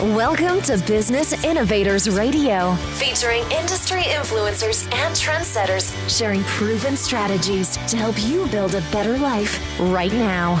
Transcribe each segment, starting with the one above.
Welcome to Business Innovators Radio, featuring industry influencers and trendsetters sharing proven strategies to help you build a better life right now.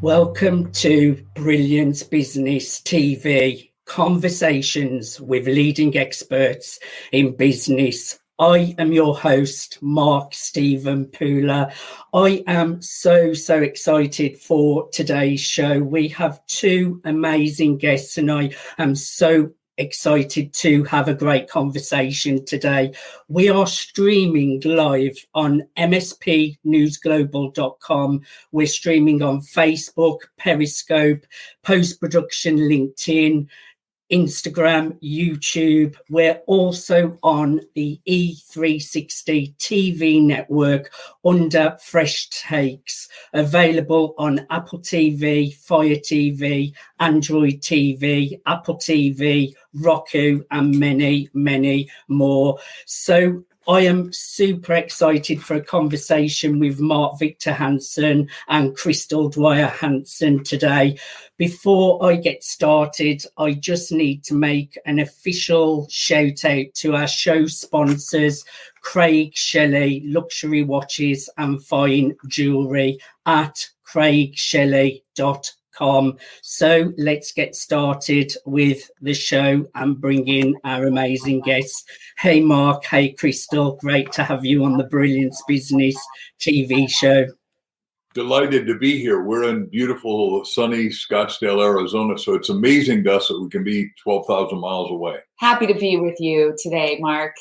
Welcome to Brilliant Business TV, conversations with leading experts in business. I am your host, Mark Stephen Pooler. I am so excited for today's show. We have two amazing guests and I am so excited to have a great conversation today. We are streaming live on mspnewsglobal.com. We're streaming on Facebook, Periscope, post-production, LinkedIn, Instagram, YouTube. We're also on the E360 TV network under Fresh Takes, available on Apple TV, Fire TV, Android TV, Apple TV, Roku, and many more. So I am super excited for a conversation with Victor Hansen and Dwyer Hansen today. Before I get started, I just need to make an official shout out to our show sponsors, Craig Shelley Luxury Watches and Fine Jewellery at craigshelley.com. So let's get started with the show and bring in our amazing guests. Hey Mark, hey Crystal, great to have you on the Brilliance Business TV show. Delighted to be here. We're in beautiful, sunny Scottsdale, Arizona, so it's amazing to us that we can be 12,000 miles away. Happy to be with you today, Mark.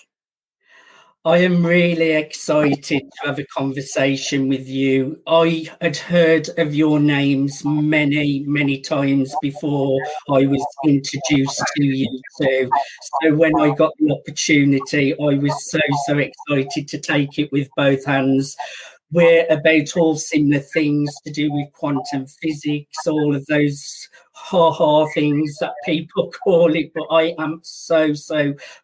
I am really excited to have a conversation with you. I had heard of your names many times before I was introduced to you too. So when I got the opportunity, I was so excited to take it with both hands. We're about all similar things to do with quantum physics, all of those things that people call it, but I am so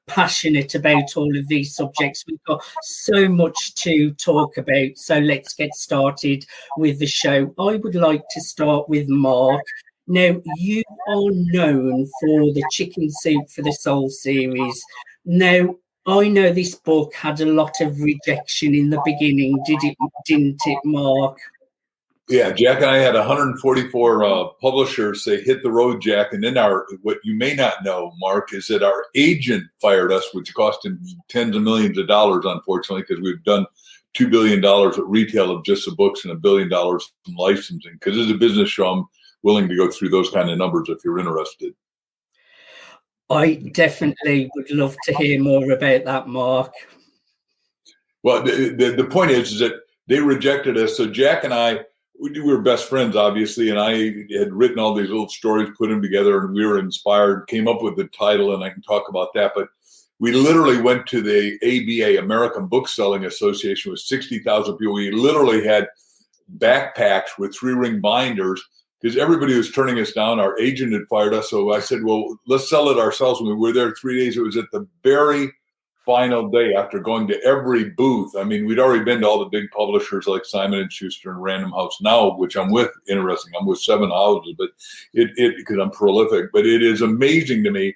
passionate about all of these subjects. We've got so much to talk about, so let's get started with the show. I would like to start with Mark. Now, you are known for the Chicken Soup for the Soul series. Now, I know this book had a lot of rejection in the beginning, didn't it, Mark? Yeah, Jack and I had 144 publishers say, hit the road, Jack. And then what you may not know, Mark, is that our agent fired us, which cost him tens of millions of dollars, unfortunately, because we've done $2 billion at retail of just the books and $1 billion in licensing. Because as a business show, I'm willing to go through those kind of numbers if you're interested. I definitely would love to hear more about that, Mark. Well, the point is that they rejected us. So Jack and I, we were best friends, obviously, and I had written all these little stories, put them together, and we were inspired, came up with the title, and I can talk about that. But we literally went to the ABA, American Bookselling Association, with 60,000 people. We literally had backpacks with 3-ring binders, because everybody was turning us down. Our agent had fired us. So I said, well, let's sell it ourselves. And we were there 3 days. It was at the very final day after going to every booth. I mean, we'd already been to all the big publishers like Simon & Schuster and Random House now, which I'm with. Interesting. I'm with 7 houses, but because I'm prolific. But it is amazing to me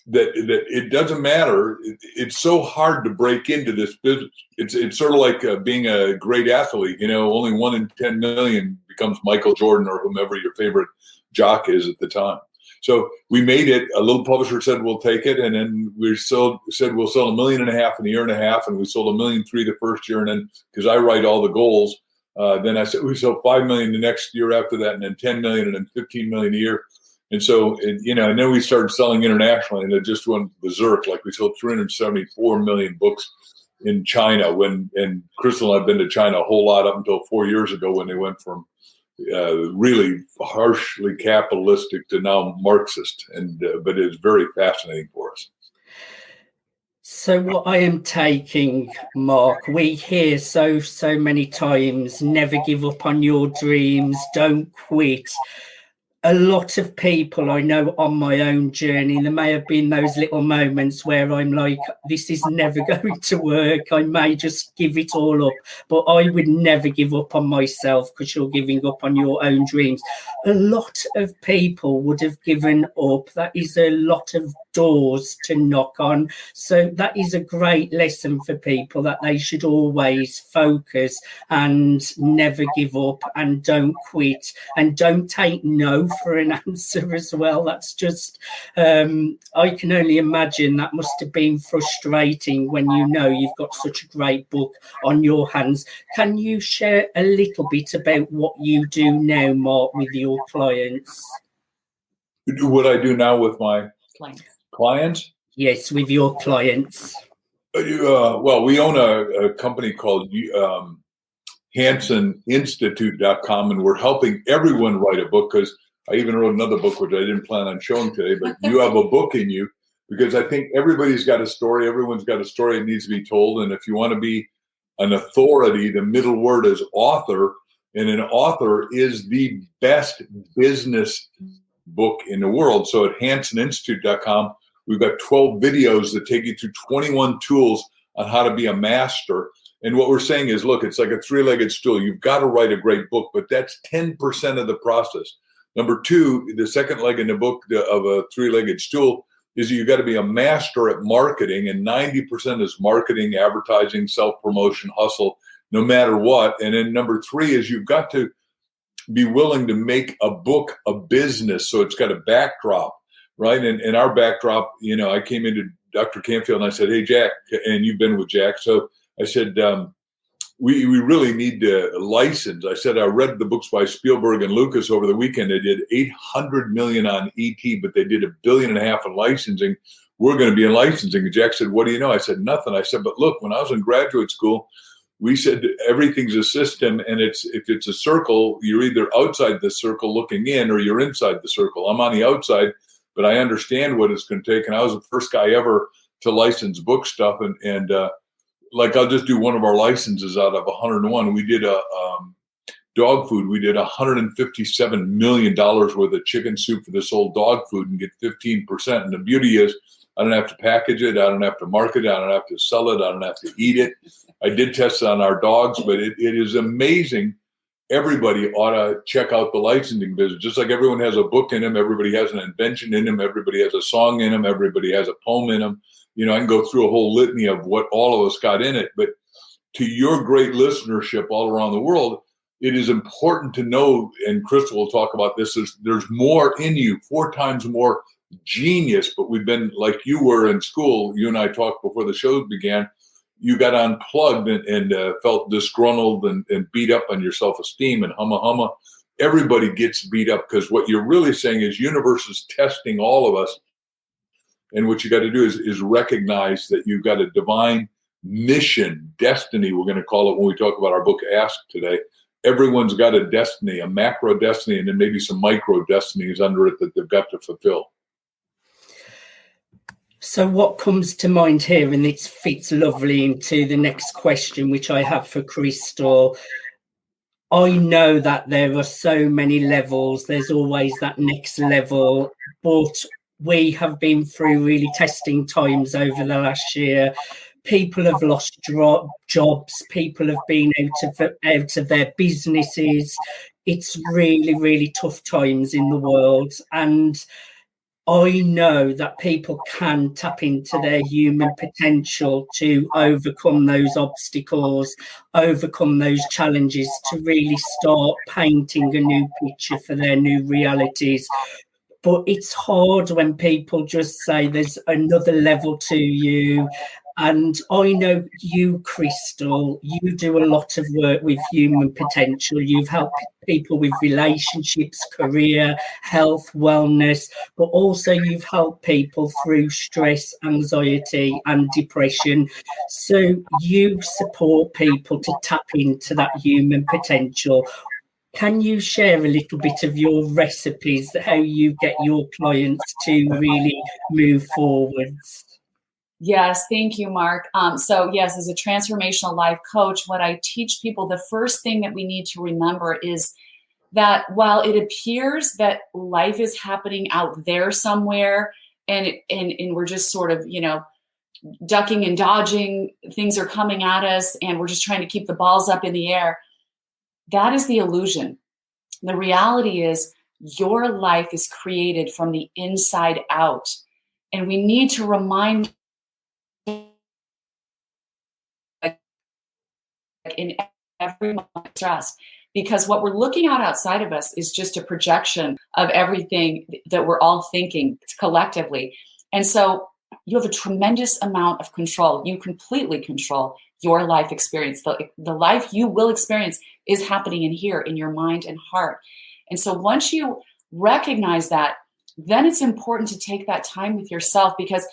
that it doesn't matter. It's so hard to break into this business. It's sort of like being a great athlete. You know, only 1 in 10 million becomes Michael Jordan or whomever your favorite jock is at the time. So we made it. A little publisher said, we'll take it. And then we said, we'll sell $1.5 million in a year and a half. And we sold $1.3 million the first year. And then, because I write all the goals, then I said, we sold $5 million the next year after that, and then $10 million, and then $15 million a year. And so, and then we started selling internationally, and it just went berserk. Like we sold 374 million books in China and Crystal and I've been to China a whole lot up until 4 years ago when they went from really harshly capitalistic to now Marxist. But it's very fascinating for us. So what I am taking, Mark, we hear so many times, never give up on your dreams, don't quit. a lot of people I know on my own journey, there may have been those little moments where I'm like, this is never going to work. I may just give it all up, but I would never give up on myself, because you're giving up on your own dreams. A lot of people would have given up. That is a lot of doors to knock on. So that is a great lesson for people, that they should always focus and never give up, and don't quit, and don't take no for an answer as well. That's just, I can only imagine that must have been frustrating when you know you've got such a great book on your hands. Can you share a little bit about what you do now, Mark, with your clients? What I do now with my clients? Yes, with your clients. Well, we own a company called HansenInstitute.com, and we're helping everyone write a book, because I even wrote another book, which I didn't plan on showing today, but you have a book in you, because I think everybody's got a story. Everyone's got a story that needs to be told. And if you want to be an authority, the middle word is author, and an author is the best business book in the world. So at HansenInstitute.com, we've got 12 videos that take you through 21 tools on how to be a master. And what we're saying is, look, it's like a three-legged stool. You've got to write a great book, but that's 10% of the process. Number two, the second leg in the book of a three-legged stool is you got to be a master at marketing, and 90% is marketing, advertising, self-promotion, hustle, no matter what. And then number three is you've got to be willing to make a book a business, so it's got a backdrop, right? And our backdrop, I came into Dr. Canfield and I said, hey, Jack, and you've been with Jack, so I said, we really need to license. I said, I read the books by Spielberg and Lucas over the weekend. They did $800 million on ET, but they did $1.5 billion in licensing. We're going to be in licensing. And Jack said, what do you know? I said, nothing. I said, but look, when I was in graduate school, we said everything's a system, and if it's a circle, you're either outside the circle looking in, or you're inside the circle. I'm on the outside, but I understand what it's going to take. And I was the first guy ever to license book stuff. And I'll just do one of our licenses out of 101. We did a dog food. We did $157 million worth of chicken soup for this old dog food and get 15%. And the beauty is, I don't have to package it. I don't have to market it. I don't have to sell it. I don't have to eat it. I did test it on our dogs, but it is amazing. Everybody ought to check out the licensing business. Just like everyone has a book in them, everybody has an invention in them, everybody has a song in them, everybody has a poem in them. I can go through a whole litany of what all of us got in it. But to your great listenership all around the world, it is important to know, and Crystal will talk about this, there's more in you, 4 times more genius. But we've been, like you were in school, you and I talked before the show began, you got unplugged and felt disgruntled and beat up on your self-esteem and humma. Everybody gets beat up, because what you're really saying is universe is testing all of us. And what you got to do is recognize that you've got a divine mission, destiny, we're going to call it when we talk about our book, Ask, today. Everyone's got a destiny, a macro destiny, and then maybe some micro destinies under it that they've got to fulfill. So what comes to mind here, and it fits lovely into the next question, which I have for Crystal. I know that there are so many levels. There's always that next level, but we have been through really testing times over the last year. People have lost jobs. People have been out of their businesses. It's really, really tough times in the world. And I know that people can tap into their human potential to overcome those obstacles, overcome those challenges, to really start painting a new picture for their new realities. But it's hard when people just say there's another level to you. And I know you, Crystal, you do a lot of work with human potential. You've helped people with relationships, career, health, wellness, but also you've helped people through stress, anxiety, and depression. So you support people to tap into that human potential. Can you share a little bit of your recipes, how you get your clients to really move forwards? Yes, thank you, Mark. So yes, as a transformational life coach, what I teach people, the first thing that we need to remember is that while it appears that life is happening out there somewhere, and we're just sort of, ducking and dodging, things are coming at us, and we're just trying to keep the balls up in the air, that is the illusion. The reality is your life is created from the inside out. And we need to remind in every moment of stress, because what we're looking at outside of us is just a projection of everything that we're all thinking collectively. And so you have a tremendous amount of control. You completely control your life experience. The life you will experience is happening in here, in your mind and heart. And so once you recognize that, then it's important to take that time with yourself, because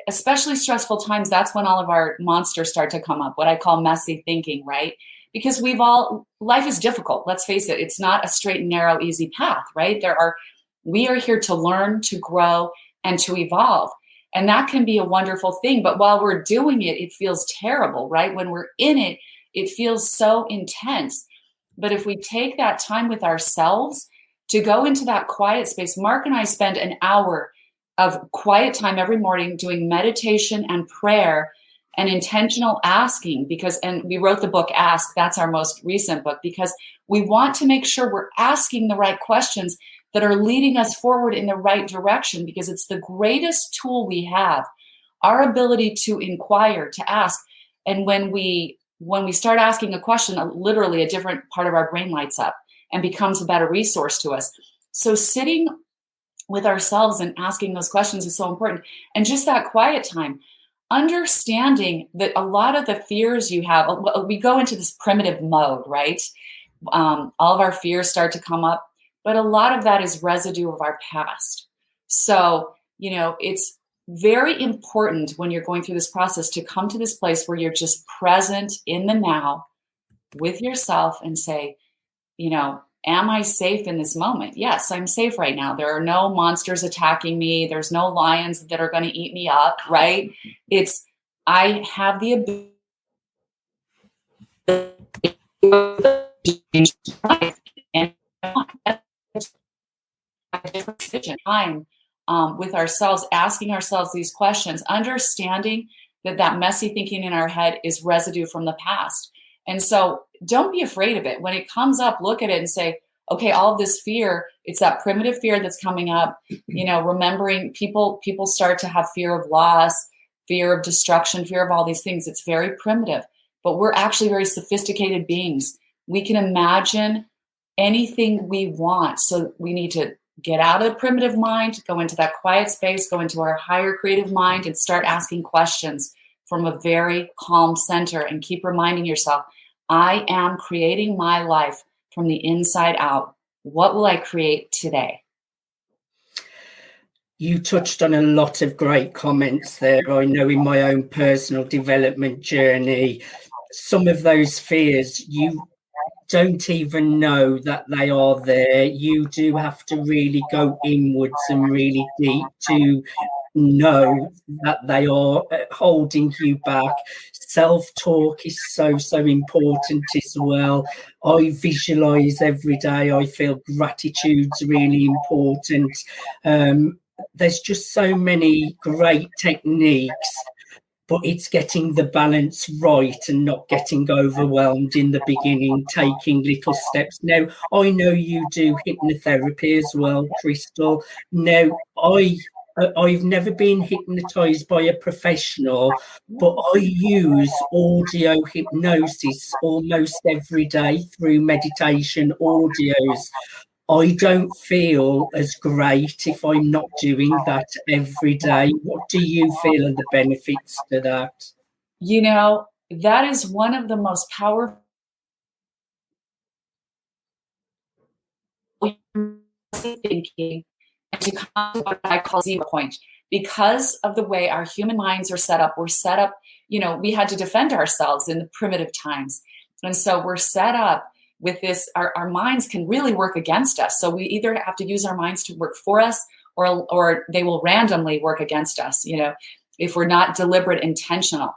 especially stressful times, that's when all of our monsters start to come up, what I call messy thinking, right? Because life is difficult. Let's face it. It's not a straight and narrow, easy path, right? We are here to learn, to grow, and to evolve. And that can be a wonderful thing. But while we're doing it, it feels terrible, right? When we're in it, it feels so intense. But if we take that time with ourselves to go into that quiet space, Mark and I spend an hour of quiet time every morning doing meditation and prayer and intentional asking, and we wrote the book Ask, that's our most recent book, because we want to make sure we're asking the right questions that are leading us forward in the right direction, because it's the greatest tool we have, our ability to inquire, to ask. And when we start asking a question, literally a different part of our brain lights up and becomes a better resource to us. So sitting with ourselves and asking those questions is so important. And just that quiet time, understanding that a lot of the fears you have, we go into this primitive mode, right? All of our fears start to come up, but a lot of that is residue of our past. So, it's very important when you're going through this process to come to this place where you're just present in the now with yourself and say, am I safe in this moment? Yes, I'm safe right now. There are no monsters attacking me. There's no lions that are going to eat me up, right? I have the ability and a different decision. Time with ourselves, asking ourselves these questions, understanding that messy thinking in our head is residue from the past. And so don't be afraid of it. When it comes up, look at it and say, okay, all of this fear, it's that primitive fear that's coming up. Remembering people start to have fear of loss, fear of destruction, fear of all these things. It's very primitive, but we're actually very sophisticated beings. We can imagine anything we want. So we need to get out of the primitive mind, go into that quiet space, go into our higher creative mind, and start asking questions from a very calm center, and keep reminding yourself, I am creating my life from the inside out. What will I create today? You touched on a lot of great comments there. I know in my own personal development journey, some of those fears, you don't even know that they are there. You do have to really go inwards and really deep to know that they are holding you back. Self-talk is so important as well. I visualize every day. I feel gratitude's really important. There's just so many great techniques, but it's getting the balance right and not getting overwhelmed in the beginning, taking little steps. Now, I know you do hypnotherapy as well, Crystal. Now, I've never been hypnotized by a professional, but I use audio hypnosis almost every day through meditation audios. I don't feel as great if I'm not doing that every day. What do you feel are the benefits to that? That is one of the most powerful thinking, and to come to what I call 0 point. Because of the way our human minds are set up, we're set up, we had to defend ourselves in the primitive times. And so we're set up with this, our minds can really work against us. So we either have to use our minds to work for us, or they will randomly work against us, if we're not deliberate, intentional.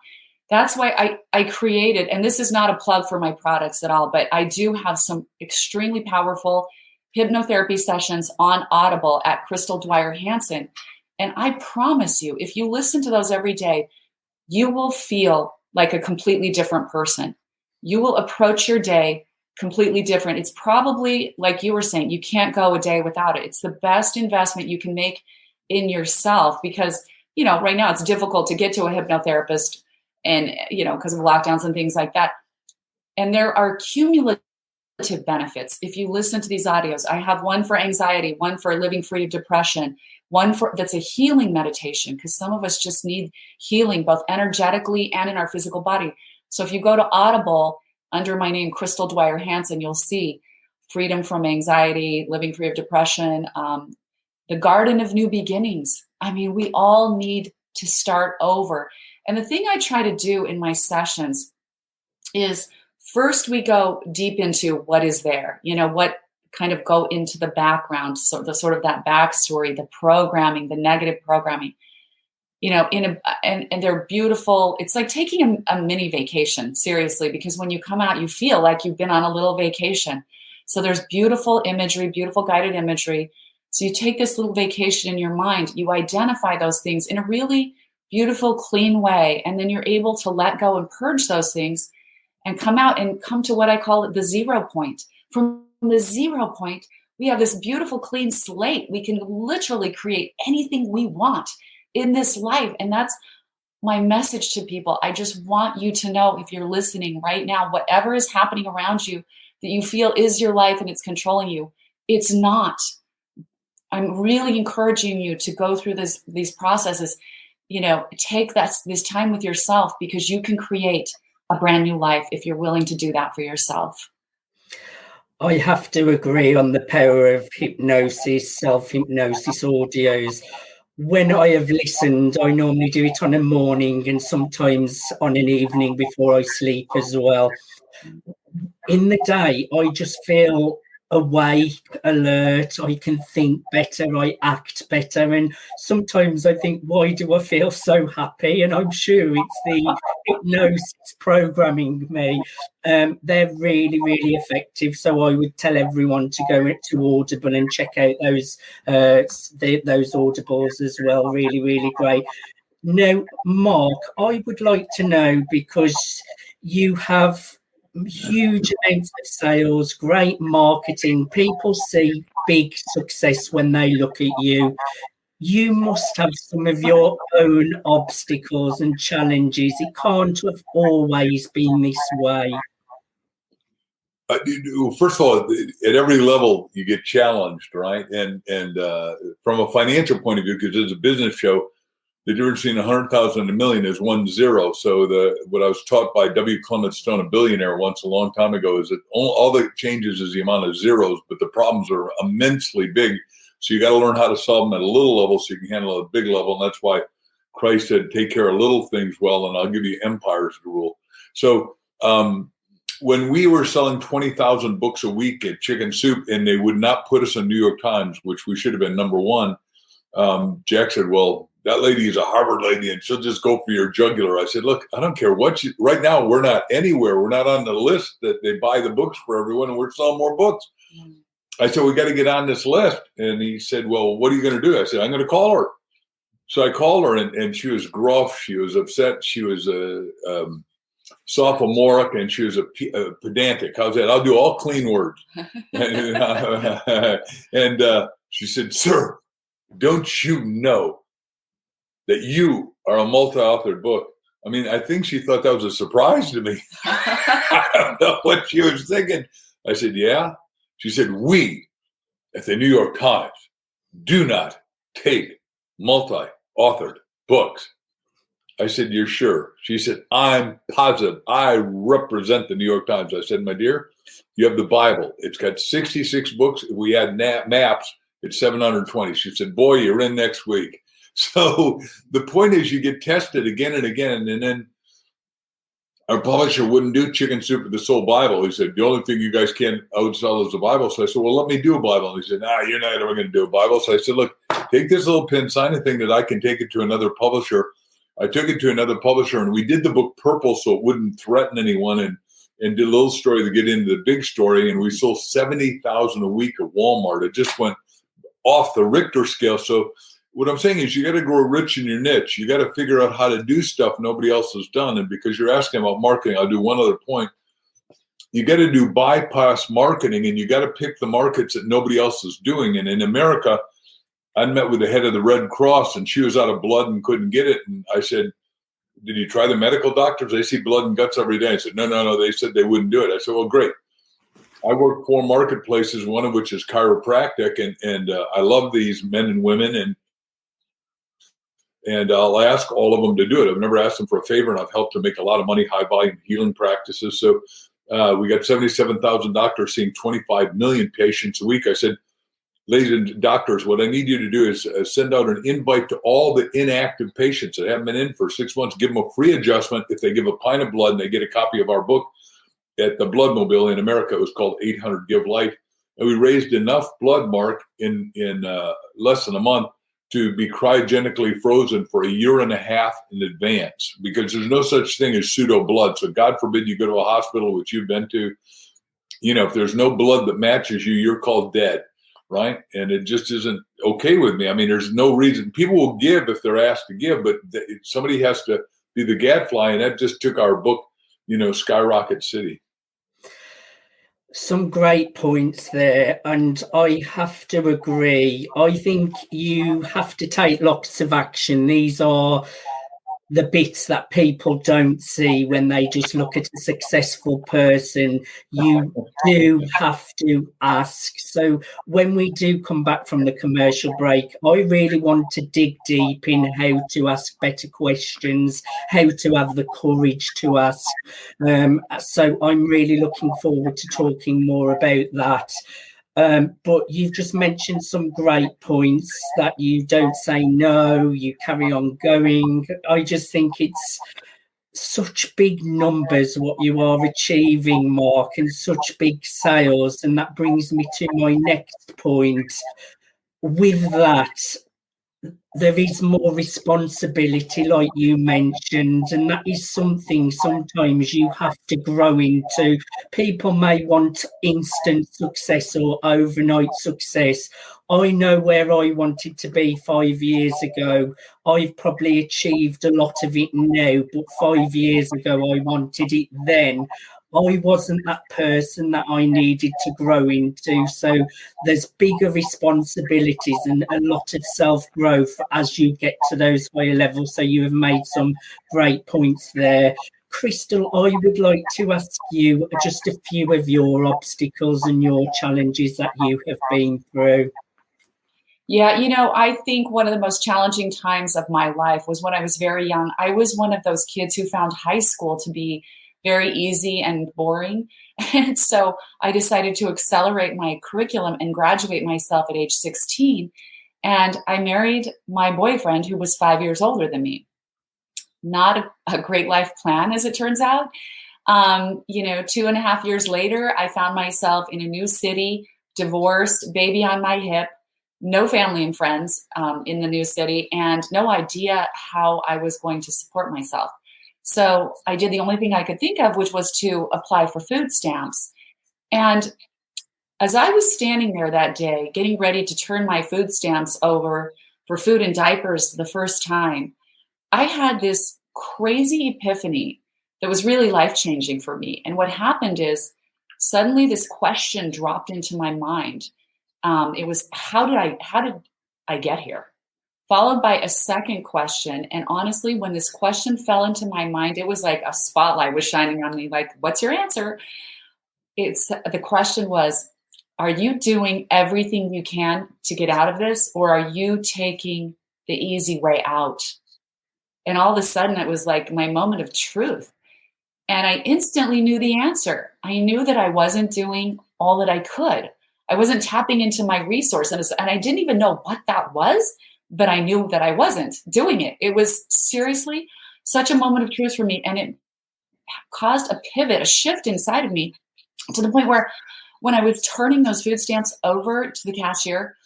That's why I created, and this is not a plug for my products at all, but I do have some extremely powerful hypnotherapy sessions on Audible at Crystal Dwyer Hansen. And I promise you, if you listen to those every day, you will feel like a completely different person. You will approach your day completely different. It's probably, like you were saying, you can't go a day without it. It's the best investment you can make in yourself because, right now it's difficult to get to a hypnotherapist and, because of lockdowns and things like that. And there are cumulative benefits. If you listen to these audios, I have one for anxiety, one for living free of depression, one that's a healing meditation, because some of us just need healing both energetically and in our physical body. So if you go to Audible under my name, Crystal Dwyer Hansen, you'll see freedom from anxiety, living free of depression, the garden of new beginnings. I mean, we all need to start over. And the thing I try to do in my sessions is first we go deep into what is there, what kind of go into the background, so the sort of that backstory, the programming, the negative programming, and they're beautiful. It's like taking a mini vacation, seriously, because when you come out, you feel like you've been on a little vacation. So there's beautiful imagery, beautiful guided imagery. So you take this little vacation in your mind, you identify those things in a really beautiful, clean way, and then you're able to let go and purge those things and come out and come to what I call the 0 point. From the 0 point, we have this beautiful, clean slate. We can literally create anything we want in this life. And that's my message to people. I just want you to know, if you're listening right now, whatever is happening around you that you feel is your life and it's controlling you, it's not. I'm really encouraging you to go through these processes, take this time with yourself, because you can create a brand new life if you're willing to do that for yourself. I have to agree on the power of hypnosis, self-hypnosis audios. When I have listened, I normally do it on a morning and sometimes on an evening before I sleep as well. In the day, I just feel awake, alert, I can think better, I act better, and sometimes I think, why do I feel so happy? And I'm sure it's the hypnosis programming me. They're really, really effective, so I would tell everyone to go to Audible and check out those audibles as well. Really, really great. Now, Mark, I would like to know, because you have huge amounts of sales, great marketing, people see big success when they look at you. You must have some of your own obstacles and challenges. It can't have always been this way. First of all, at every level you get challenged, right? And from a financial point of view, because it's a business show, the difference between 100,000 and a million is 1 0. So what I was taught by W. Clement Stone, a billionaire, once a long time ago, is that all that changes is the amount of zeros, but the problems are immensely big. So you got to learn how to solve them at a little level so you can handle a big level. And that's why Christ said, take care of little things well, and I'll give you empires to rule. So when we were selling 20,000 books a week at Chicken Soup, and they would not put us in New York Times, which we should have been number one, Jack said, well, that lady is a Harvard lady and she'll just go for your jugular. I said, look, I don't care what right now, we're not anywhere. We're not on the list that they buy the books for everyone, and we're selling more books. I said, we got to get on this list. And he said, well, what are you going to do? I said, I'm going to call her. So I called her, and she was gruff. She was upset. She was sophomoric, and she was a pedantic. How's that? I'll do all clean words. And she said, sir, don't you know that you are a multi-authored book? I mean, I think she thought that was a surprise to me. I don't know what she was thinking. I said, yeah. She said, we at the New York Times do not take multi-authored books. I said, you're sure? She said, I'm positive. I represent the New York Times. I said, my dear, you have the Bible. It's got 66 books. If we add maps, it's 720. She said, boy, you're in next week. So the point is, you get tested again and again. And then our publisher wouldn't do Chicken Soup with the Soul Bible. He said, the only thing you guys can't outsell is the Bible. So I said, well, let me do a Bible. And he said, nah, you're not ever going to do a Bible. So I said, look, take this little pin, sign a thing that I can take it to another publisher. I took it to another publisher, and we did the book purple so it wouldn't threaten anyone, and did a little story to get into the big story. And we sold 70,000 a week at Walmart. It just went off the Richter scale. So what I'm saying is you got to grow rich in your niche. You got to figure out how to do stuff nobody else has done. And because you're asking about marketing, I'll do one other point. You got to do bypass marketing, and you got to pick the markets that nobody else is doing. And in America, I met with the head of the Red Cross, and she was out of blood and couldn't get it. And I said, did you try the medical doctors? They see blood and guts every day. I said, no. They said they wouldn't do it. I said, well, great. I work 4 marketplaces, one of which is chiropractic, and I love these men and women, and I'll ask all of them to do it. I've never asked them for a favor, and I've helped them make a lot of money, high volume healing practices. So we got 77,000 doctors seeing 25 million patients a week. I said, ladies and doctors, what I need you to do is send out an invite to all the inactive patients that haven't been in for 6 months. Give them a free adjustment if they give a pint of blood and they get a copy of our book at the Blood Mobile in America. It was called 800 Give Life. And we raised enough blood, Mark, in less than a month to be cryogenically frozen for 1.5 years in advance, because there's no such thing as pseudo blood. So God forbid you go to a hospital, which you've been to, if there's no blood that matches you, you're called dead, right? And it just isn't okay with me. I mean, there's no reason. People will give if they're asked to give, but somebody has to be the gadfly, and that just took our book, skyrocket city. Some great points there, and I have to agree. I think you have to take lots of action. These are the bits that people don't see when they just look at a successful person. You do have to ask. So when we do come back from the commercial break, I really want to dig deep in how to ask better questions, how to have the courage to ask. So I'm really looking forward to talking more about that. But you've just mentioned some great points, that you don't say no, you carry on going. I just think it's such big numbers what you are achieving, Mark, and such big sales. And that brings me to my next point. With that, there is more responsibility, like you mentioned, and that is something sometimes you have to grow into. People may want instant success or overnight success. I know where I wanted to be 5 years ago. I've probably achieved a lot of it now, but 5 years ago I wanted it then. I wasn't that person that I needed to grow into. So there's bigger responsibilities and a lot of self-growth as you get to those higher levels. So you have made some great points there. Crystal, I would like to ask you just a few of your obstacles and your challenges that you have been through. Yeah, I think one of the most challenging times of my life was when I was very young. I was one of those kids who found high school to be very easy and boring. And so I decided to accelerate my curriculum and graduate myself at age 16. And I married my boyfriend, who was 5 years older than me. Not a great life plan, as it turns out. 2.5 years later, I found myself in a new city, divorced, baby on my hip, no family and friends in the new city, and no idea how I was going to support myself. So I did the only thing I could think of, which was to apply for food stamps. And as I was standing there that day, getting ready to turn my food stamps over for food and diapers for the first time, I had this crazy epiphany that was really life-changing for me. And what happened is suddenly this question dropped into my mind. It was, how did I get here? Followed by a second question. And honestly, when this question fell into my mind, it was like a spotlight was shining on me, like, what's your answer? The question was, are you doing everything you can to get out of this, or are you taking the easy way out? And all of a sudden, it was like my moment of truth. And I instantly knew the answer. I knew that I wasn't doing all that I could. I wasn't tapping into my resources. And I didn't even know what that was, but I knew that I wasn't doing it. It was seriously such a moment of truth for me. And it caused a pivot, a shift inside of me, to the point where when I was turning those food stamps over to the cashier,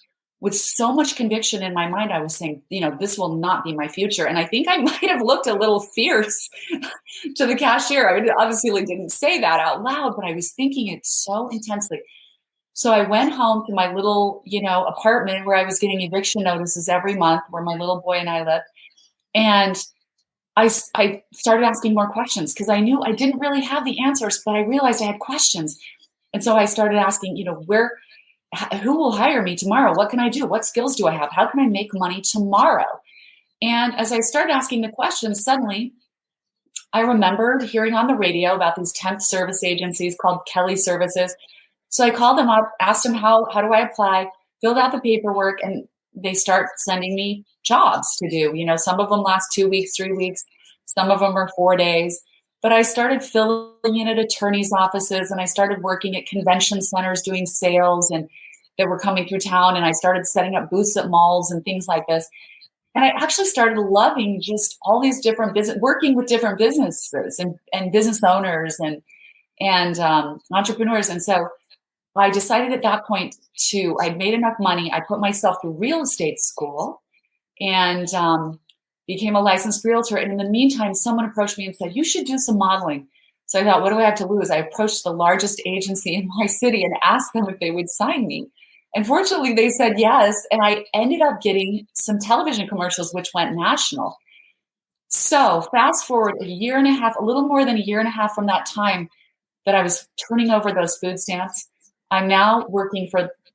with so much conviction in my mind, I was saying, this will not be my future. And I think I might have looked a little fierce to the cashier. I obviously didn't say that out loud, but I was thinking it so intensely. So I went home to my little, apartment where I was getting eviction notices every month, where my little boy and I lived. And I started asking more questions because I knew I didn't really have the answers, but I realized I had questions. And so I started asking, who will hire me tomorrow? What can I do? What skills do I have? How can I make money tomorrow? And as I started asking the questions, suddenly I remembered hearing on the radio about these temp service agencies called Kelly Services. So I called them up, asked them how do I apply, filled out the paperwork, and they start sending me jobs to do. Some of them last 2 weeks, 3 weeks. Some of them are 4 days. But I started filling in at attorneys' offices, and I started working at convention centers doing sales and that were coming through town. And I started setting up booths at malls and things like this. And I actually started loving just all these different working with different businesses and business owners and entrepreneurs. And so I decided at that point I'd made enough money. I put myself through real estate school and became a licensed realtor. And in the meantime, someone approached me and said, you should do some modeling. So I thought, what do I have to lose? I approached the largest agency in my city and asked them if they would sign me. And fortunately, they said yes. And I ended up getting some television commercials, which went national. So fast forward a little more than a year and a half from that time that I was turning over those food stamps, I'm now working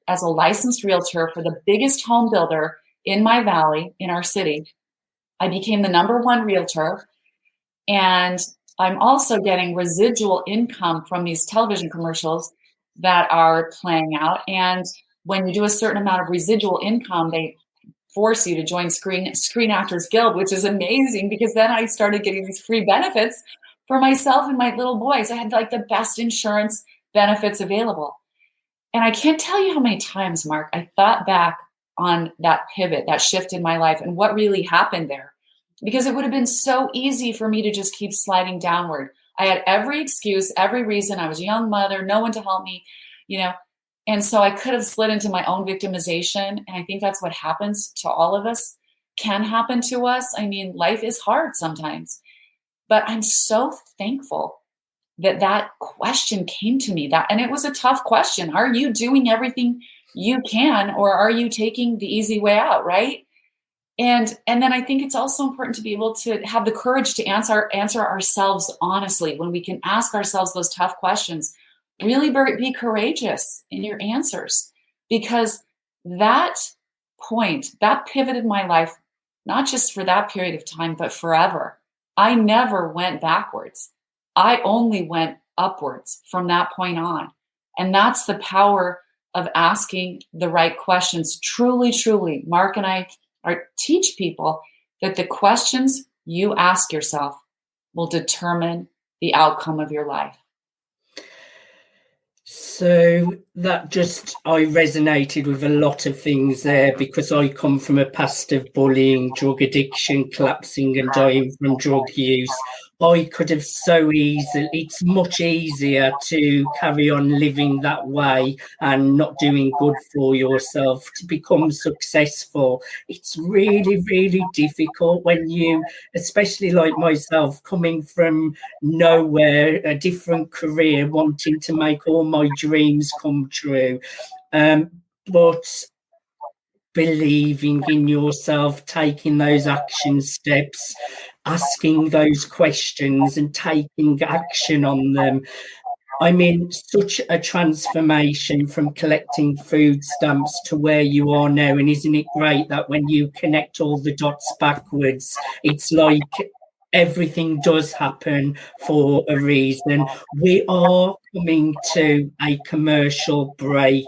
as a licensed realtor for the biggest home builder in my valley, in our city. I became the #1 realtor, and I'm also getting residual income from these television commercials that are playing out. And when you do a certain amount of residual income, they force you to join Screen Actors Guild, which is amazing because then I started getting these free benefits for myself and my little boys. I had the best insurance benefits available. And I can't tell you how many times, Mark, I thought back on that pivot, that shift in my life and what really happened there. Because it would have been so easy for me to just keep sliding downward. I had every excuse, every reason. I was a young mother, no one to help me, And so I could have slid into my own victimization. And I think that's what happens to all of us, can happen to us. I mean, life is hard sometimes. But I'm so thankful that question came to me, and it was a tough question. Are you doing everything you can, or are you taking the easy way out, right? And then I think it's also important to be able to have the courage to answer ourselves honestly. When we can ask ourselves those tough questions, really be courageous in your answers, because that pivoted my life, not just for that period of time, but forever. I never went backwards. I only went upwards from that point on. And that's the power of asking the right questions. Truly, truly, Mark and I teach people that the questions you ask yourself will determine the outcome of your life. So that I resonated with a lot of things there, because I come from a past of bullying, drug addiction, collapsing and dying from drug use. I could have it's much easier to carry on living that way and not doing good for yourself to become successful. It's really, really difficult when you, especially like myself, coming from nowhere, a different career, wanting to make all my dreams come true. But believing in yourself, taking those action steps, asking those questions and taking action on them. I mean, such a transformation from collecting food stamps to where you are now. And isn't it great that when you connect all the dots backwards, it's like everything does happen for a reason. We are coming to a commercial break.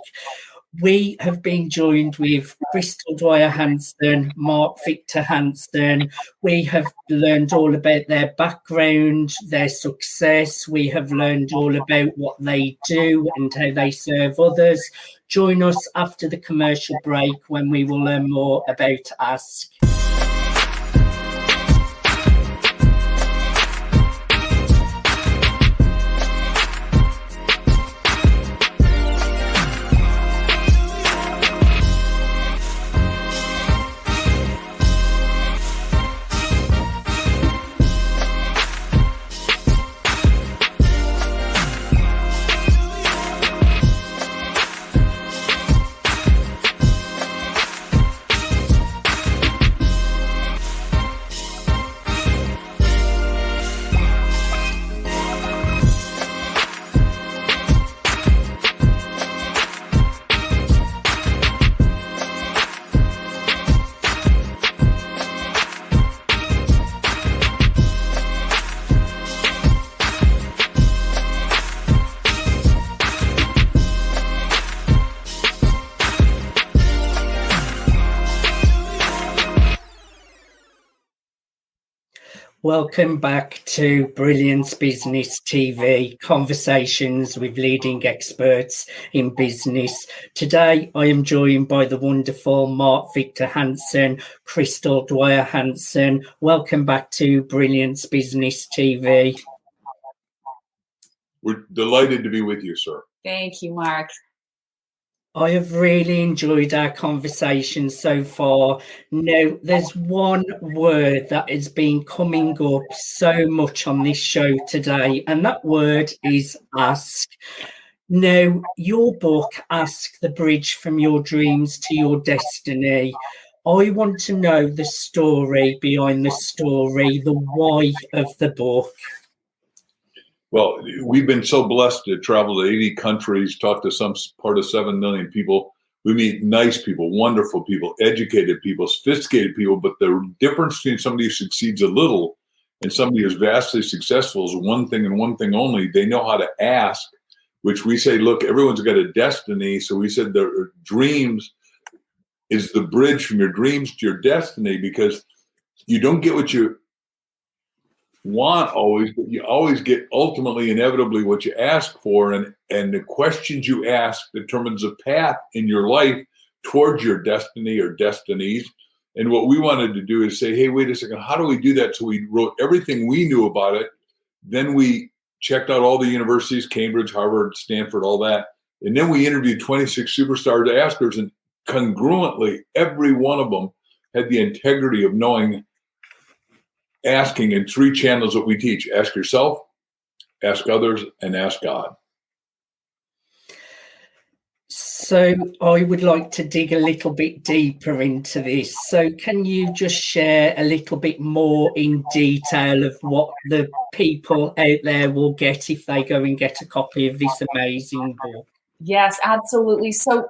We have been joined with Crystal Dwyer Hansen, Mark Victor Hansen. We have learned all about their background, their success. We have learned all about what they do and how they serve others. Join us after the commercial break when we will learn more about Ask. Welcome back to Brilliance Business TV, conversations with leading experts in business. Today, I am joined by the wonderful Mark Victor Hansen, Crystal Dwyer Hansen. Welcome back to Brilliance Business TV. We're delighted to be with you, sir. Thank you, Mark. I have really enjoyed our conversation so far. Now, there's one word that has been coming up so much on this show today, and that word is ask. Now, your book, Ask the Bridge from Your Dreams to Your Destiny. I want to know the story behind the story, the why of the book. Well, we've been so blessed to travel to 80 countries, talk to some part of 7 million people. We meet nice people, wonderful people, educated people, sophisticated people. But the difference between somebody who succeeds a little and somebody who's vastly successful is one thing and one thing only. They know how to ask, which we say, look, everyone's got a destiny. So we said their dreams is the bridge from your dreams to your destiny, because you don't get what you want always, but you always get ultimately, inevitably, what you ask for, and the questions you ask determines the path in your life towards your destiny or destinies. And what we wanted to do is say, hey, wait a second, how do we do that? So we wrote everything we knew about it. Then we checked out all the universities, Cambridge, Harvard, Stanford, all that. And then we interviewed 26 superstar askers, and congruently, every one of them had the integrity of knowing asking in 3 channels that we teach: ask yourself, ask others, and ask God. So I would like to dig a little bit deeper into this. So can you just share a little bit more in detail of what the people out there will get if they go and get a copy of this amazing book? Yes, absolutely. So,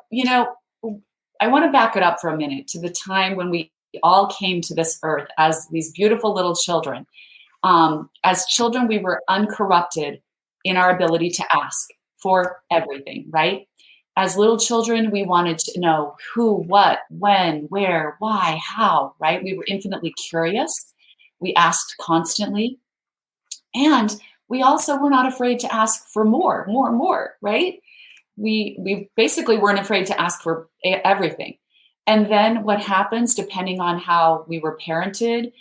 I want to back it up for a minute to the time when we all came to this earth as these beautiful little children. As children, we were uncorrupted in our ability to ask for everything, right? As little children, we wanted to know who, what, when, where, why, how, right? We were infinitely curious. We asked constantly. And we also were not afraid to ask for more, right? We basically weren't afraid to ask for everything. And then what happens, depending on how we were parented,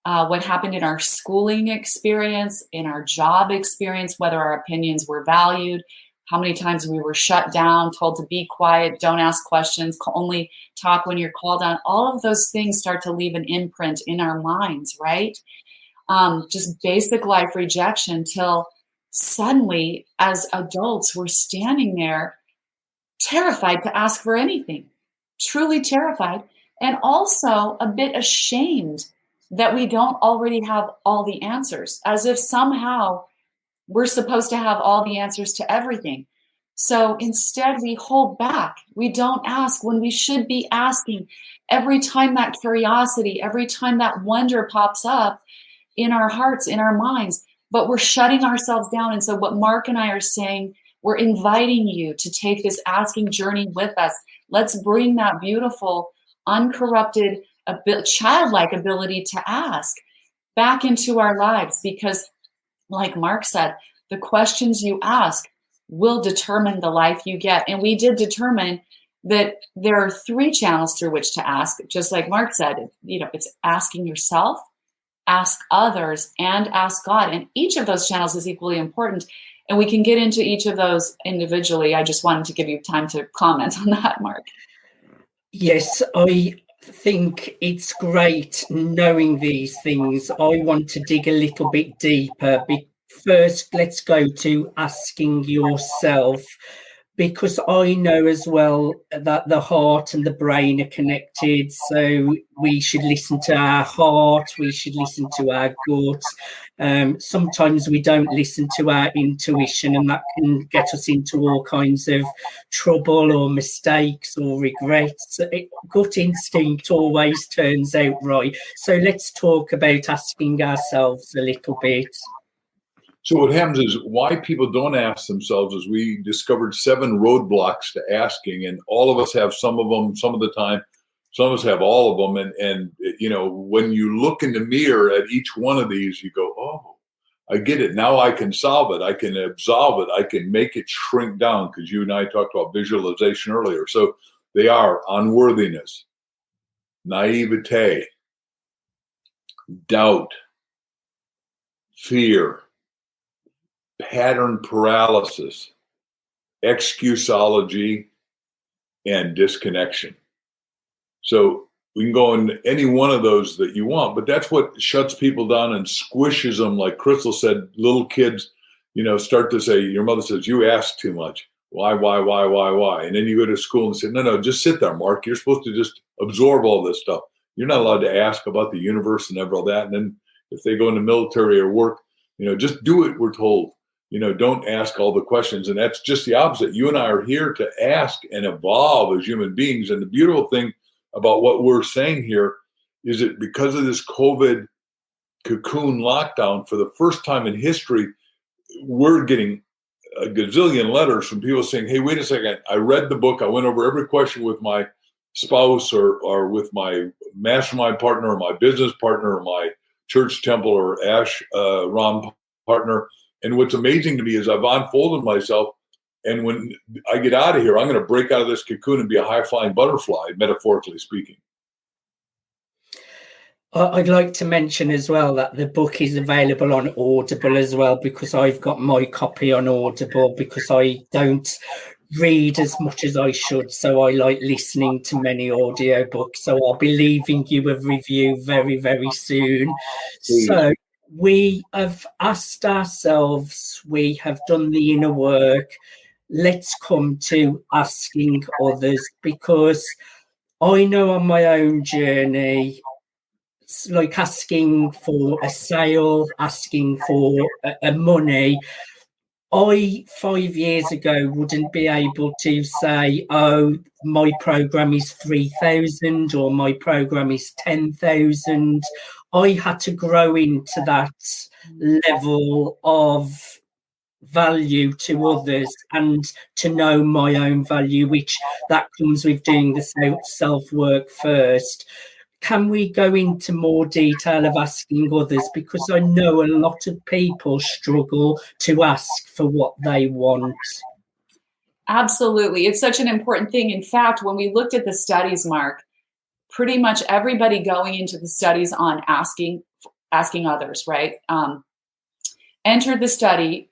what happened in our schooling experience, in our job experience, whether our opinions were valued, how many times we were shut down, told to be quiet, don't ask questions, only talk when you're called on. All of those things start to leave an imprint in our minds, right? Just basic life rejection till suddenly, as adults, we're standing there terrified to ask for anything. Truly terrified, and also a bit ashamed that we don't already have all the answers, as if somehow we're supposed to have all the answers to everything. So instead, we hold back. We don't ask when we should be asking. Every time that curiosity, every time that wonder pops up in our hearts, in our minds, but we're shutting ourselves down. And so what Mark and I are saying, we're inviting you to take this asking journey with us. Let's bring that beautiful, uncorrupted, childlike ability to ask back into our lives, because, like Mark said, the questions you ask will determine the life you get. And we did determine that there are 3 channels through which to ask. Just like Mark said, it's asking yourself, ask others, and ask God. And each of those channels is equally important. And we can get into each of those individually. I just wanted to give you time to comment on that, Mark. Yes, I think it's great knowing these things. I want to dig a little bit deeper. First, let's go to asking yourself, because I know as well that the heart and the brain are connected. So we should listen to our heart, we should listen to our gut. Sometimes we don't listen to our intuition, and that can get us into all kinds of trouble or mistakes or regrets. Gut instinct always turns out right. So let's talk about asking ourselves a little bit. So what happens is, why people don't ask themselves is we discovered 7 roadblocks to asking, and all of us have some of them some of the time. Some of us have all of them. And when you look in the mirror at each one of these, you go, oh, I get it. Now I can solve it. I can absolve it. I can make it shrink down, because you and I talked about visualization earlier. So they are unworthiness, naivete, doubt, fear, pattern paralysis, excusology, and disconnection. So we can go in any one of those that you want, but that's what shuts people down and squishes them. Like Crystal said, little kids, start to say, your mother says, you ask too much. Why? And then you go to school and say, no, just sit there, Mark. You're supposed to just absorb all this stuff. You're not allowed to ask about the universe and all that. And then if they go in the military or work, just do it, we're told. Don't ask all the questions. And that's just the opposite. You and I are here to ask and evolve as human beings. And the beautiful thing about what we're saying here is that because of this COVID cocoon lockdown, for the first time in history, we're getting a gazillion letters from people saying, hey, wait a second, I read the book, I went over every question with my spouse or with my mastermind partner or my business partner or my church temple or Ram partner. And what's amazing to me is I've unfolded myself. And when I get out of here, I'm going to break out of this cocoon and be a high-flying butterfly, metaphorically speaking. I'd like to mention as well that the book is available on Audible as well, because I've got my copy on Audible because I don't read as much as I should. So I like listening to many audiobooks. So I'll be leaving you a review very, very soon. So we have asked ourselves, we have done the inner work. Let's come to asking others, because I know on my own journey, like asking for a sale, asking for a money, I 5 years ago wouldn't be able to say, oh, my program is 3,000 or my program is 10,000. I had to grow into that level of value to others and to know my own value, which that comes with doing the self-work first. Can we go into more detail of asking others? Because I know a lot of people struggle to ask for what they want. Absolutely. It's such an important thing. In fact, when we looked at the studies, Mark, pretty much everybody going into the studies on asking others, right, entered the study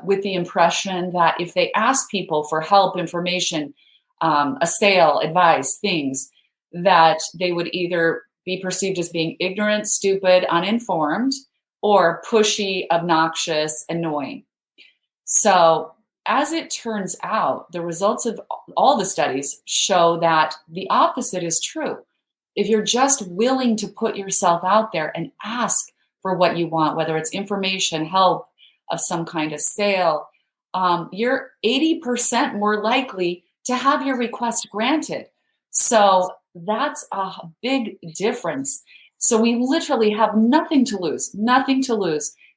with the impression that if they ask people for help, information, a sale, advice, things, that they would either be perceived as being ignorant, stupid, uninformed, or pushy, obnoxious, annoying. So as it turns out, the results of all the studies show that the opposite is true. If you're just willing to put yourself out there and ask for what you want, whether it's information, help of some kind of sale, you're 80% more likely to have your request granted. So that's a big difference. So we literally have nothing to lose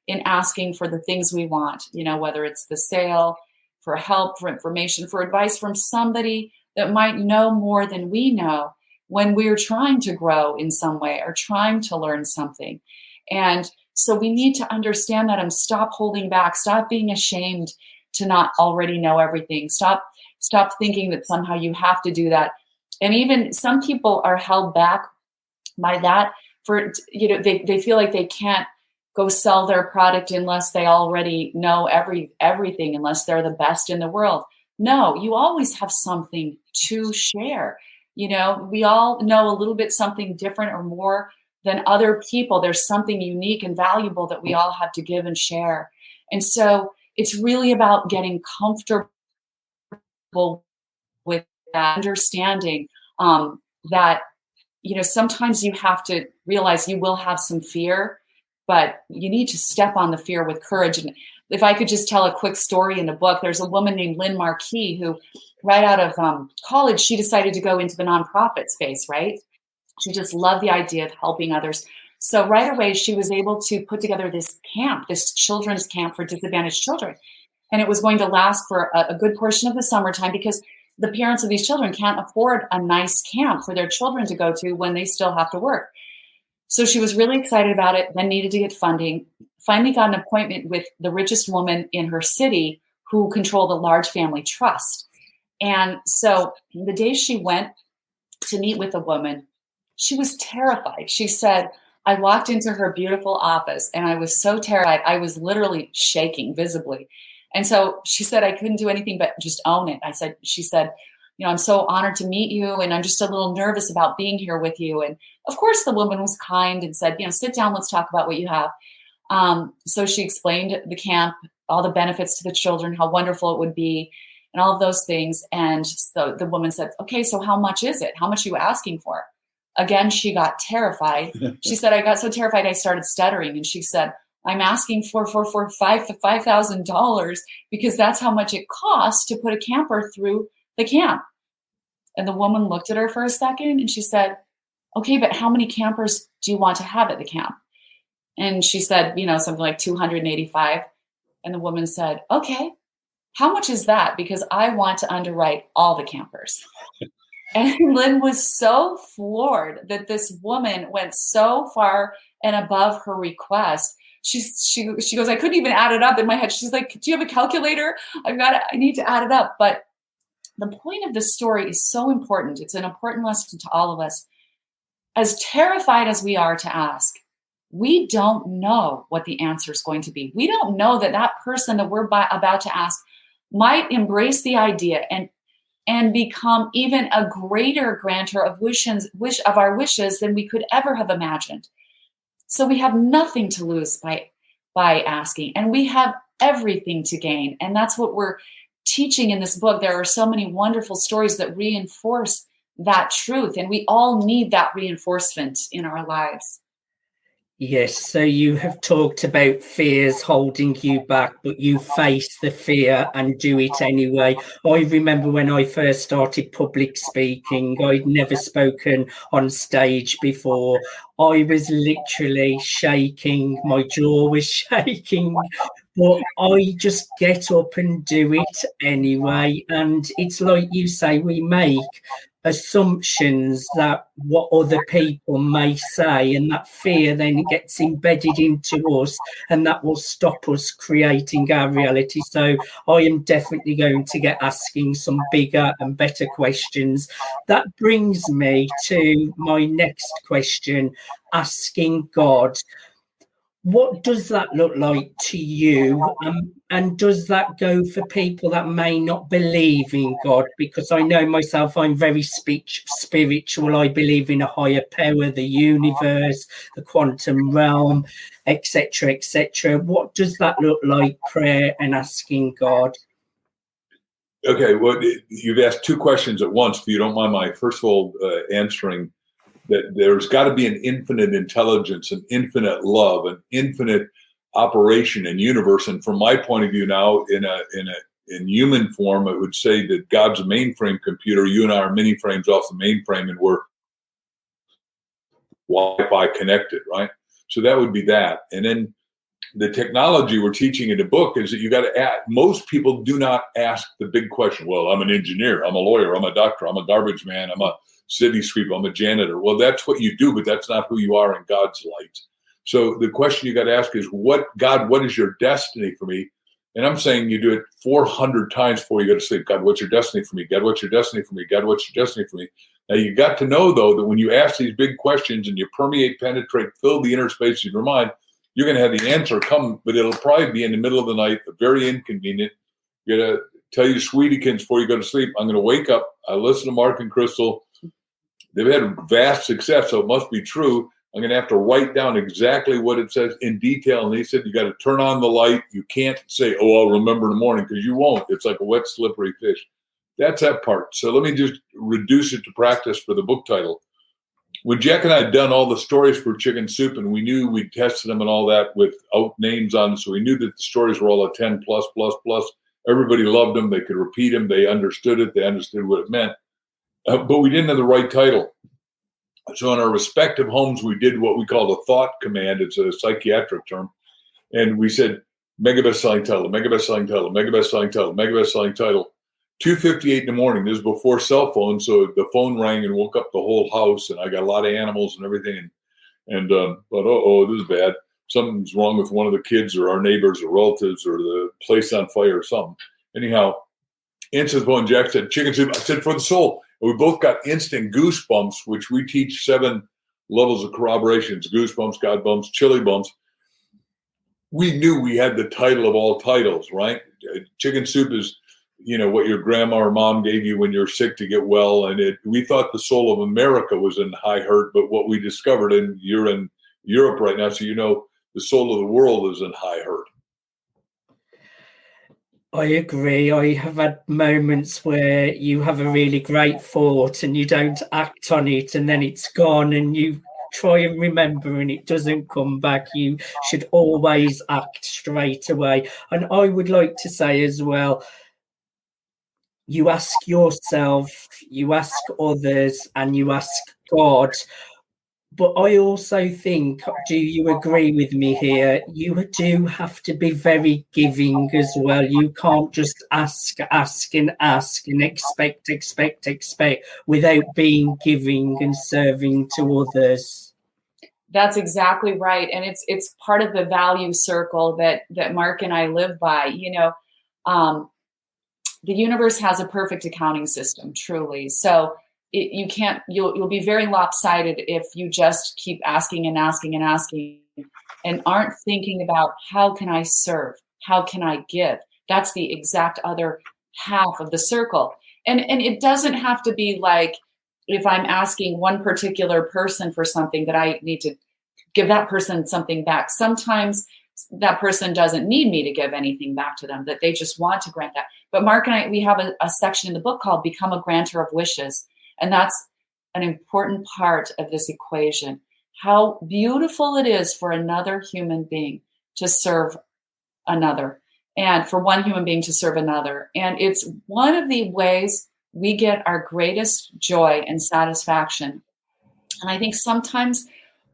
in asking for the things we want, whether it's the sale, for help, for information, for advice from somebody that might know more than we know when we're trying to grow in some way or trying to learn something. And so we need to understand that and stop holding back, stop being ashamed to not already know everything. Stop thinking that somehow you have to do that. And even some people are held back by that for, they feel like they can't go sell their product unless they already know everything, unless they're the best in the world. No, you always have something to share. We all know a little bit something different or more than other people. There's something unique and valuable that we all have to give and share. And so it's really about getting comfortable with that, understanding that, sometimes you have to realize you will have some fear, but you need to step on the fear with courage. And if I could just tell a quick story in the book, there's a woman named Lynn Marquis who right out of college, she decided to go into the nonprofit space, right? She just loved the idea of helping others. So right away, she was able to put together this camp, this children's camp for disadvantaged children. And it was going to last for a good portion of the summertime, because the parents of these children can't afford a nice camp for their children to go to when they still have to work. So she was really excited about it, then needed to get funding, finally got an appointment with the richest woman in her city who controlled a large family trust. And so the day she went to meet with the woman, she was terrified. She said, I walked into her beautiful office and I was so terrified. I was literally shaking visibly. And so she said, I couldn't do anything but just own it. She said, I'm so honored to meet you. And I'm just a little nervous about being here with you. And of course, the woman was kind and said, sit down, let's talk about what you have. So she explained the camp, all the benefits to the children, how wonderful it would be, and all of those things. And so the woman said, okay, so how much is it? How much are you asking for? Again, she got terrified. She said, I got so terrified, I started stuttering. And she said, I'm asking for $5,000 because that's how much it costs to put a camper through the camp. And the woman looked at her for a second and she said, okay, but how many campers do you want to have at the camp? And she said, something like 285. And the woman said, okay, how much is that? Because I want to underwrite all the campers. And Lynn was so floored that this woman went so far and above her request. She goes, I couldn't even add it up in my head. She's like, do you have a calculator? I need to add it up. But the point of this story is so important. It's an important lesson to all of us. As terrified as we are to ask, we don't know what the answer is going to be. We don't know that person that we're about to ask might embrace the idea and become even a greater grantor of our wishes than we could ever have imagined. So we have nothing to lose by asking, and we have everything to gain. And that's what we're teaching in this book. There are so many wonderful stories that reinforce that truth, and we all need that reinforcement in our lives. Yes, so you have talked about fears holding you back, but you face the fear and do it anyway. I remember when I first started public speaking, I'd never spoken on stage before. I was literally shaking, my jaw was shaking, but I just get up and do it anyway. And it's like you say, we make assumptions that what other people may say, and that fear then gets embedded into us, and that will stop us creating our reality. So I am definitely going to get asking some bigger and better questions. That brings me to my next question, asking God. What does that look like to you? And does that go for people that may not believe in God? Because I know myself, I'm very spiritual. I believe in a higher power, the universe, the quantum realm, etc., etc. What does that look like, prayer and asking God? Okay, well, you've asked two questions at once. If you don't mind my, first of all, answering that there's got to be an infinite intelligence, an infinite love, an infinite operation in universe. And from my point of view now, in human form, I would say that God's a mainframe computer. You and I are mini frames off the mainframe, and we're Wi-Fi connected, right? So that would be that. And then the technology we're teaching in the book is that you got to ask. Most people do not ask the big question. Well, I'm an engineer, I'm a lawyer, I'm a doctor, I'm a garbage man, I'm a city sweeper, I'm a janitor. Well, that's what you do, but that's not who you are in God's light. So the question you got to ask is, what is your destiny for me? And I'm saying you do it 400 times before you go to sleep. God, what's your destiny for me? God, what's your destiny for me? God, what's your destiny for me? Now, you got to know, though, that when you ask these big questions and you permeate, penetrate, fill the inner space of your mind, you're going to have the answer come, but it'll probably be in the middle of the night, very inconvenient. You're going to tell your sweetiekins before you go to sleep, I'm going to wake up. I listen to Mark and Crystal. They've had vast success, so it must be true. I'm going to have to write down exactly what it says in detail. And they said, you got to turn on the light. You can't say, oh, I'll remember in the morning, because you won't. It's like a wet, slippery fish. That's that part. So let me just reduce it to practice for the book title. When Jack and I had done all the stories for Chicken Soup, and we knew we tested them and all that without names on them, so we knew that the stories were all a 10 plus. Everybody loved them. They could repeat them. They understood it. They understood what it meant. But we didn't have the right title. So in our respective homes, we did what we call a thought command. It's a psychiatric term. And we said, mega best-selling title, mega best-selling title, mega best-selling title, mega best-selling title. 2:58 in the morning. This is before cell phones, so the phone rang and woke up the whole house, and I got a lot of animals and everything. And but this is bad. Something's wrong with one of the kids or our neighbors or relatives or the place on fire or something. Anyhow, answered the phone. Jack said, "Chicken soup." I said, "For the soul." And we both got instant goosebumps, which we teach 7 levels of corroborations: goosebumps, God bumps, chili bumps. We knew we had the title of all titles, right? Chicken soup is, what your grandma or mom gave you when you're sick to get well. And we thought the soul of America was in high hurt, but what we discovered, and you're in Europe right now, so the soul of the world is in high hurt. I agree. I have had moments where you have a really great thought and you don't act on it, and then it's gone, and you try and remember and it doesn't come back. You should always act straight away. And I would like to say as well, you ask yourself, you ask others, and you ask God. But I also think, do you agree with me here? You do have to be very giving as well. You can't just ask and expect without being giving and serving to others. That's exactly right. And it's part of the value circle that Mark and I live by. The universe has a perfect accounting system, truly. So you'll be very lopsided if you just keep asking and asking and asking and aren't thinking about, how can I serve? How can I give? That's the exact other half of the circle. And it doesn't have to be like, if I'm asking one particular person for something, that I need to give that person something back. Sometimes that person doesn't need me to give anything back to them, that they just want to grant that. But Mark and I, we have a section in the book called Become a Granter of Wishes. And that's an important part of this equation. How beautiful it is for another human being to serve another, and for one human being to serve another. And it's one of the ways we get our greatest joy and satisfaction. And I think sometimes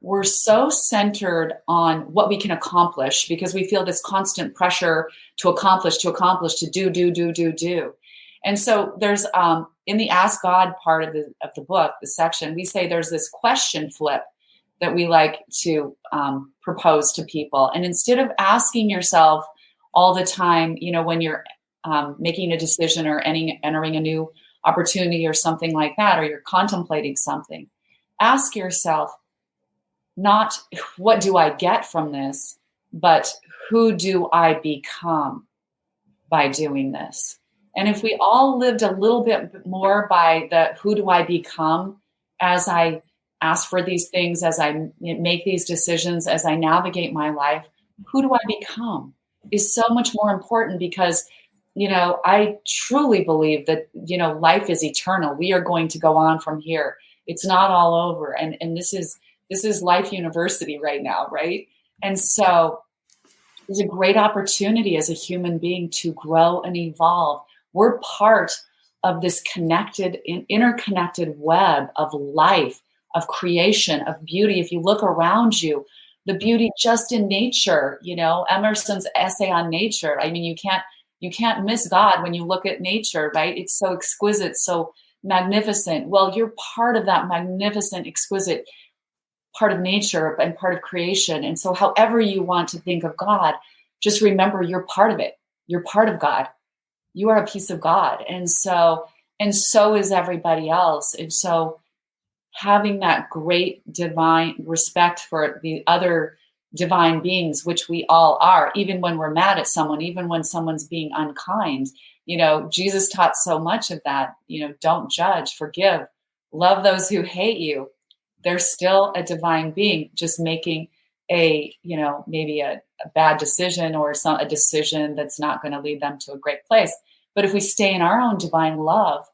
we're so centered on what we can accomplish because we feel this constant pressure to accomplish, to do. And so there's in the Ask God part of the book, the section, we say there's this question flip that we like to propose to people. And instead of asking yourself all the time, when you're making a decision or entering a new opportunity or something like that, or you're contemplating something, ask yourself, not what do I get from this, but who do I become by doing this? And if we all lived a little bit more by the who do I become as I ask for these things, as I make these decisions, as I navigate my life, who do I become is so much more important because, I truly believe that, life is eternal. We are going to go on from here. It's not all over. And this is Life University right now, right? And so it's a great opportunity as a human being to grow and evolve. We're part of this interconnected web of life, of creation, of beauty. If you look around you, the beauty just in nature, Emerson's essay on nature. I mean, you can't miss God when you look at nature, right? It's so exquisite, so magnificent. Well, you're part of that magnificent, exquisite part of nature and part of creation. And so however you want to think of God, just remember you're part of it. You're part of God. You are a piece of God. And so is everybody else. And so having that great divine respect for the other divine beings, which we all are, even when we're mad at someone, even when someone's being unkind, Jesus taught so much of that, don't judge, forgive, love those who hate you. They're still a divine being, just making maybe a bad decision or a decision that's not going to lead them to a great place. But if we stay in our own divine love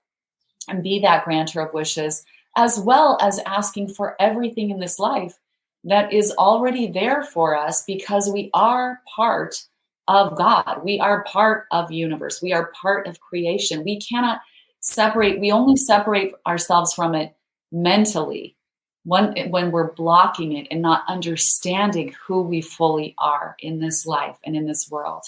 and be that granter of wishes, as well as asking for everything in this life that is already there for us, because we are part of God. We are part of the universe. We are part of creation. We cannot separate. We only separate ourselves from it mentally when we're blocking it and not understanding who we fully are in this life and in this world.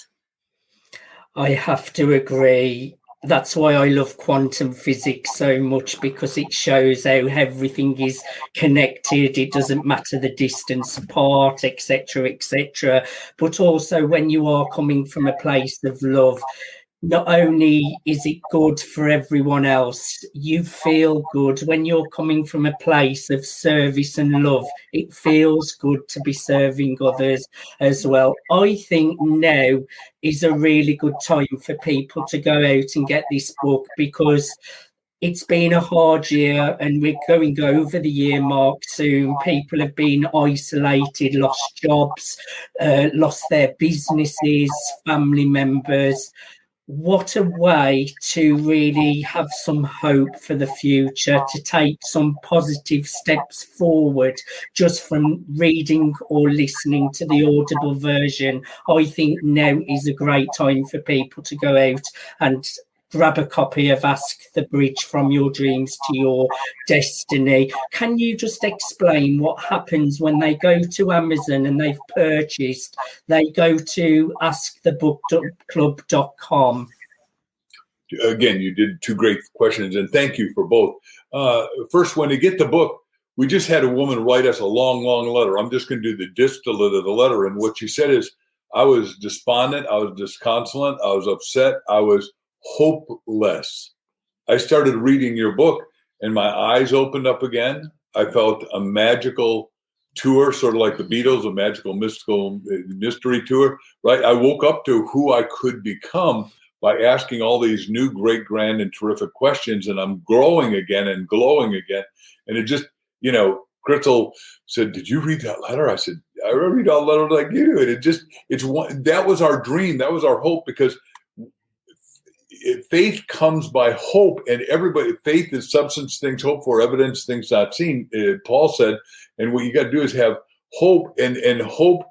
I have to agree. That's why I love quantum physics so much, because it shows how everything is connected. It doesn't matter the distance apart, etc., etc. But also, when you are coming from a place of love, not only is it good for everyone else, you feel good when you're coming from a place of service and love. It feels good to be serving others as well. I think now is a really good time for people to go out and get this book, because it's been a hard year and we're going over the year mark soon. People have been isolated, lost jobs, lost their businesses, family members. What a way to really have some hope for the future, to take some positive steps forward just from reading or listening to the Audible version. I think now is a great time for people to go out and grab a copy of Ask the Bridge from Your Dreams to Your Destiny. Can you just explain what happens when they go to Amazon and they've purchased, they go to askthebookclub.com? Again, you did two great questions, and thank you for both. First, when you get the book, we just had a woman write us a long, long letter. I'm just going to do the distillate of the letter. And what she said is, I was despondent, I was disconsolate, I was upset, I was hopeless. I started reading your book and my eyes opened up again. I felt a magical tour, sort of like the Beatles, a magical mystical mystery tour, right? I woke up to who I could become by asking all these new, great, grand, and terrific questions, and I'm growing again and glowing again. And it just, Crystal said, "Did you read that letter?" I said, "I read all letters like you do." And that was our dream, that was our hope, because faith comes by hope, and faith is substance things hoped for, evidence things not seen, Paul said. And what you got to do is have hope, and hope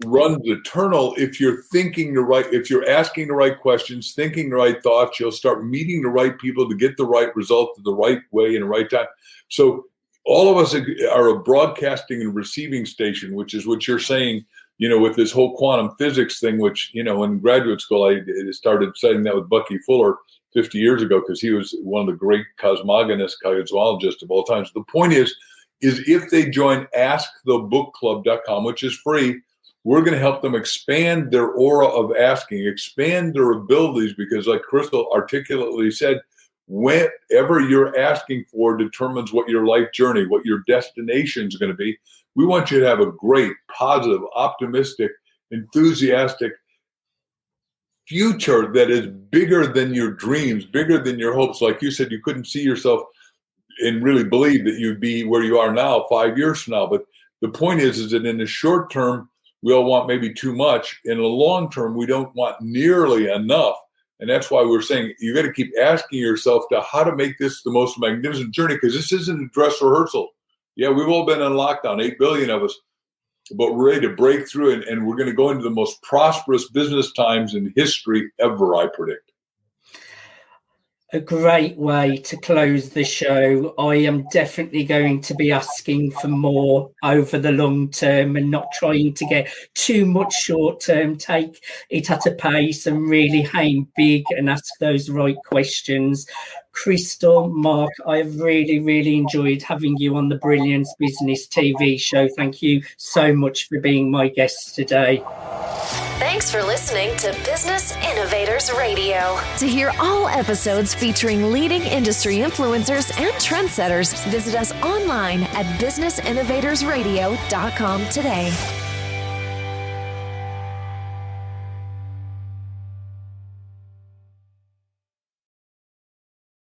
runs eternal. If you're if you're asking the right questions, thinking the right thoughts, you'll start meeting the right people to get the right result the right way in the right time. So all of us are a broadcasting and receiving station, which is what you're saying, with this whole quantum physics thing, which, in graduate school, I started studying that with Bucky Fuller 50 years ago, because he was one of the great cosmogonists, cosmologists of all time. So the point is if they join askthebookclub.com, which is free, we're going to help them expand their aura of asking, expand their abilities, because like Crystal articulately said, whatever you're asking for determines what your life journey, what your destination is going to be. We want you to have a great, positive, optimistic, enthusiastic future that is bigger than your dreams, bigger than your hopes. Like you said, you couldn't see yourself and really believe that you'd be where you are now 5 years from now. But the point is that in the short term, we all want maybe too much. In the long term, we don't want nearly enough. And that's why we're saying you got to keep asking yourself to how to make this the most magnificent journey, because this isn't a dress rehearsal. Yeah, we've all been in lockdown, 8 billion of us, but we're ready to break through, and we're going to go into the most prosperous business times in history ever, I predict. A great way to close the show. I am definitely going to be asking for more over the long term and not trying to get too much short term. Take it at a pace and really aim big and ask those right questions. Crystal, Mark, I've really, really enjoyed having you on the Brilliance Business TV show. Thank you so much for being my guest today. Thanks for listening to Business Innovators Radio. To hear all episodes featuring leading industry influencers and trendsetters, visit us online at businessinnovatorsradio.com today.